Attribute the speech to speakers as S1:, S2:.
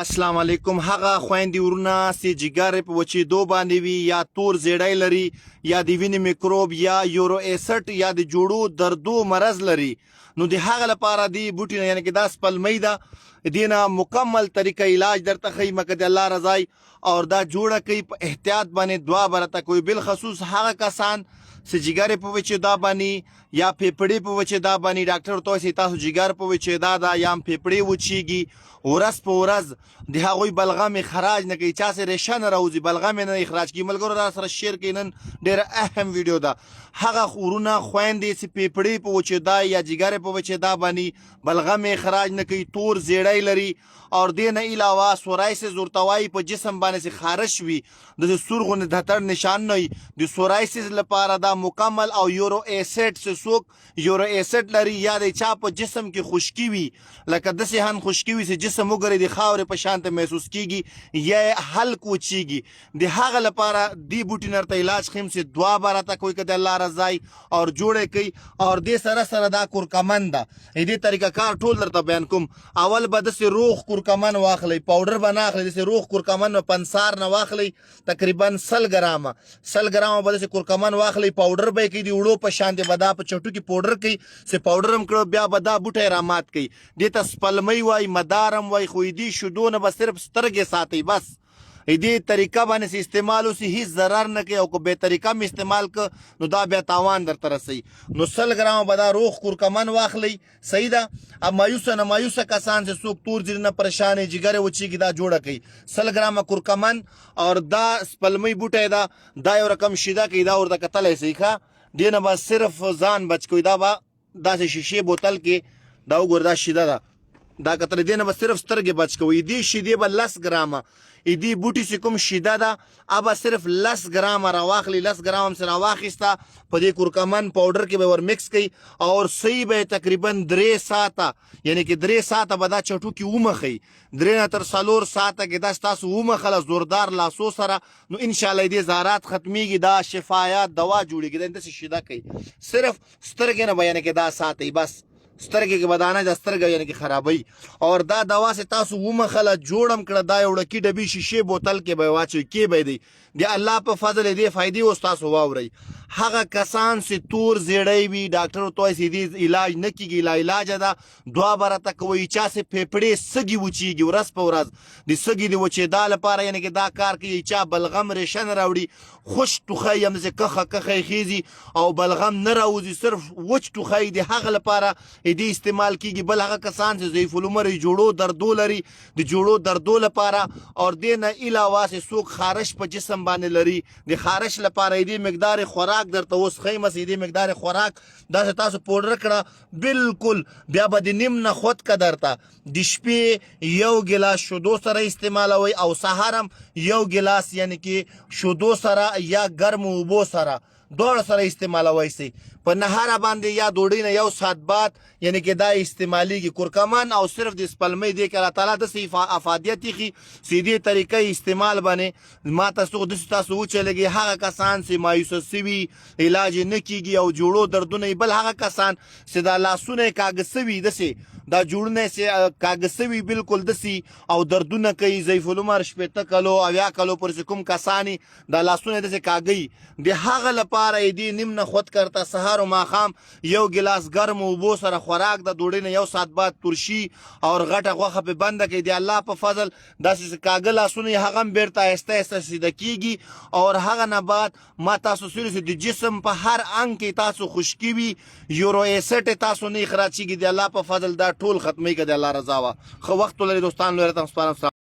S1: السلام علیکم. هغه خويندې ورونه چې جګر په وچېدو باندې وي یا تور زیړی لري یا د وینې میکروب یا یورو ایسټ یا د جوړو دردو مرض لري، نو د هغه لپاره دی بوټي نه یعنی کې دا سپلمۍ ده دینه مکمل طریقه علاج درته ښیي مکه د الله رضای اور دا جوړه کوي په احتیاط باندې دعا برته کوي. بالخصوص هغه کسان چې جګر په وچېدا باندې یا پیپړې په وچېدا باندې ډاکټر ورته وایي تاسو جګر په وچېدا ده یا پیپړې وچېږي ورځ په ورځ د هغوی بلغم خراج نه کوي، چا سره ریشه نه راوځي بلغم نه اخراج کوي. ملګرو را سره شیر کوي، نن ډېره اهم ویډیو ده. هغه ورونه خویندې چې پیپړې په وچېدا یا جګر په وچېدا باندې بلغم اخراج نه کوي، تور زیړی لري اور دې نه علاوه سورایسس ورته وایي په جسم باندې چې خارش وي د سور غوندې دهتر نشان نه وي، د سورایسس لپاره دا مکمل او یورو ایسټ چې څوک یورو ایسټ لري یا د چا په جسم کې خشکي وي لکه داسې هم خشکي وي چې جسم وګورئ د خاورې په شان ته محسوس کیږي یا حلق وچیږي، د هغه لپاره دی بوټي نرته علاج خیم چې دعا براته کوي که د الله رضای اور جوړې کوي اور دې سره سره دا کورکمن ده. دې طریقه کار ټول درته بیان کوم. اول به داسې روغ کورکمن واخلئ، پاوډر به نه اخلئ، داسې روغ کورکمن به پنسار نه واخلئ تقریبا 100 ګرامه به داسې کورکمن واخلئ، پاوډر به یې کوي د وړو په شان د به دا په چټو کې پاوډر کوي چې پاوډر هم کړو بیا به دا بوټی رامات کوي. دې ته سپلمۍ وایي، مدارم وایي، خو دې شیدو نه به صرف سترګې ساتئ بس. دې طریقه باندې چې استعمال وسي هیڅ ضرر نه کوي او که بې طریقه م استعمال که نو دا بیا تاوان درته رسوي. نو 100 ګرامه به دا روغ کورکمن واخلئ. صحیح ده. اب مایوسه نه مایوسه کسان چې څوک تور زیړي نه پریشان یې جګرې وچېږي دا جوړه کوي. 100 ګرامه کورکمن اور دا سپلمۍ بوټی ده دا یو رقم شیده کوي، دا ورته کتلی شئ ښه. دې نه به صرف ځان بچ کوي. دا به داسې شیشې بوتل کې دا وګوره دا شیده ده دا کتل، دې نه به صرف سترګې بچ کوي. دې شیدې به 10 ګرامه دې بوټي چې کوم شیده ده ابه صرف 10 ګرامه راواخلي، 10 ګرام هم سره واخیسته په دې کورکمن پاوډر کې به ور مکس کوي اور صحیح به تقریبا 3 ساعته یعنی کې 3 ساعته به دا چټو کې ومخئ، 3 نه تر 4 ساعته کې دا ستاسو ومخله زوردار لاسو سره، نو انشاءالله دې زارات ختمیږي، دا شفایات دوا جوړیږي. دا داسې شیده کوي صرف سترګې نه به یعنې کې دا ساتئ بس، سترګې کې بدانه د سترګه یعنی کې خرابوي. اور دا دوا سه تاسو ومخله جوړم کړه دا یو ډکی ډبي شیشې بوتل کې به واچوي کې به دی د الله په فضل دې فائدې اوس تاسو واورئ. هغه کسان چې تور زیړی وي ډاکټر ورته وایي دې علاج نه کیږي، لا علاج ده دعا برته کوي. چا چې پیپړې سږي وچیږي ورځ په ورځ د سږي د وچېدا لپاره یعنی کې دا کار کوي. چا بلغم ریشه نه راوړي خوش ټوخی هم چې کخه خیزي او بلغم نه راوځي صرف وچ ټوخی د هغه لپاره دې استعمال کیږي. بل هغه کسان چې ضعیف العمر جوړو دردو لري د جوړو دردو لپاره اور دې نه علاوه چې څوک خارش په جسم باندې لري د خارش لپاره دې مقدار خوراک درته اوس ښیم چې دې مقدار خوراک داسې تاسو پوډر کړه بالکل بیا به د نیم نه خود که درته د شپې 1 ګیلاس شیدو سره استعمالوئ او سهار هم 1 ګیلاس یعنی کې شیدو سره یا ګرمو اوبو سره دواړه سره استعمالوئ سي. په نهاره باندې یا ډوډۍ نه 1 ساعت بعد یعنی کې دا استعمالیږي کورکمن او صرف د سپلمۍ دی که الله تعالی داسې افادیت ایښي چې دې طریقې استعمال باندې ما تاسو داسې تاسو وچلېږي. هغه کسان چې مایوسه سوي علاج نه کیږي او جوړو دردونه بل هغه کسان چې دا لاسونه یې کاږه سوي داسې دا جوړونه چې کاږه سوي بالکل داسې او دردونه کوي، ضعیف العمر 80 کلو 80 کلو پورې کوم کسان دا لاسونه یې داسې کاږي د هغه لپاره دې نیم نه خود کرته سهار و ماښام 1 ګیلاس ګرم اوبو سره خوراک د ډوډۍ نه 1 ساعت بعد ترشي اور غټه غوښه په بنده کوي. د الله په فضل داسې کاږه لاسونه یې هغه هم بیرته آهسته آهسته سیده کیږي اور هغه نه بعد ما تاسو سره د جسم په هر انګ کې تاسو خشکي وي یورو ایسټ تاسو نه اخراج کیږي. د الله په فضل دا ټول ختمي که د الله رضا وه. ښه وخت ولرئ دوستان، لوی رتم سپارم.